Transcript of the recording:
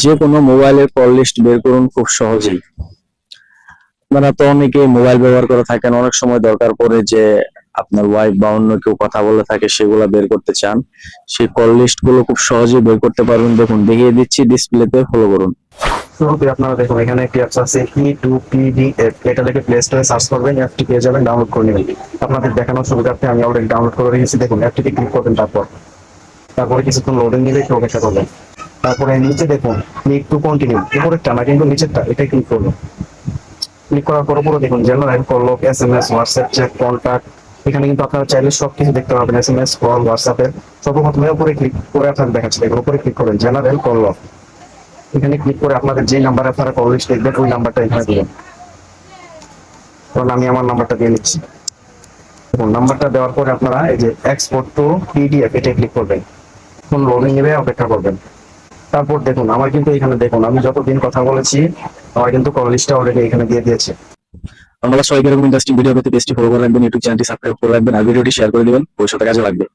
যে কোনো মোবাইলের কল লিস্ট বের করুন খুব সহজেই। আপনারা তো অনেকে মোবাইল ব্যবহার করে থাকেন, অনেক সময় দরকার পড়ে যে আপনার ওয়াইফ বা অন্য কেউ কথা বলে থাকে, সেগুলা বের করতে চান। সেই কল লিস্ট গুলো খুব সহজেই বের করতে পারবেন। দেখুন, দেখিয়ে দিচ্ছি, ডিসপ্লেতে ফলো করুন। শুরুতে আপনারা দেখুন এখানে একটি অ্যাপস আছে E2PDF, এটা লিখে প্লে স্টোরে সার্চ করবেন, অ্যাপটি পেয়ে যাবেন, ডাউনলোড করে নেবেন। আপনাদের দেখানোর সুবিধার্থে আমি অলরেডি ডাউনলোড করে রেখেছি। দেখুন অ্যাপটিতে ক্লিক করবেন, তারপরে কিছুক্ষণ লোডিং নিলে একটু অপেক্ষা করবেন। তারপরে নিচে দেখুন ক্লিক টু কন্টিনিউ, উপরেরটা না কিন্তু নিচেরটা, এটা ক্লিক করবেন। ক্লিক করার পর উপরে দেখুন general, call, SMS, WhatsApp chat, contact. এখানে কিন্তু আপনারা চাইলে সবকিছু দেখতে পাবেন, SMS, কল, হোয়াটসঅ্যাপের। সর্বপ্রথমে উপরে ক্লিক করে আপনার দেখাচ্ছে, দেখুন উপরে ক্লিক করবেন জেনারেল, কল। এখানে ক্লিক করে আপনাদের যে নাম্বারে আপনারা কল লিস্ট দেখবেন ওই নাম্বারটা এখানে দিবেন। তখন আমি আমার নাম্বারটা দিয়ে নিচ্ছি। দেখুন নাম্বারটা দেওয়ার পরে আপনারা এই যে এক্সপোর্ট টু PDF, এটা ক্লিক করবেন। এখন লোডিং নেবে, অপেক্ষা করবেন। তারপর দেখুন আমার কিন্তু এখানে দেখুন আমি যতদিন কথা বলেছি আমার কিন্তু কল লিস্টটা অলরেডি এখানে দিয়ে দিয়েছে। আমরা সবাইকে এরকম ইন্টারেস্টিং ভিডিও পেতে পেজটি ফলো করে রাখবেন, ইউটিউব চ্যানেলটি সাবস্ক্রাইব করে রাখবেন, আর ভিডিওটি শেয়ার করে দিবেন, ভবিষ্যতে কাজে লাগবে।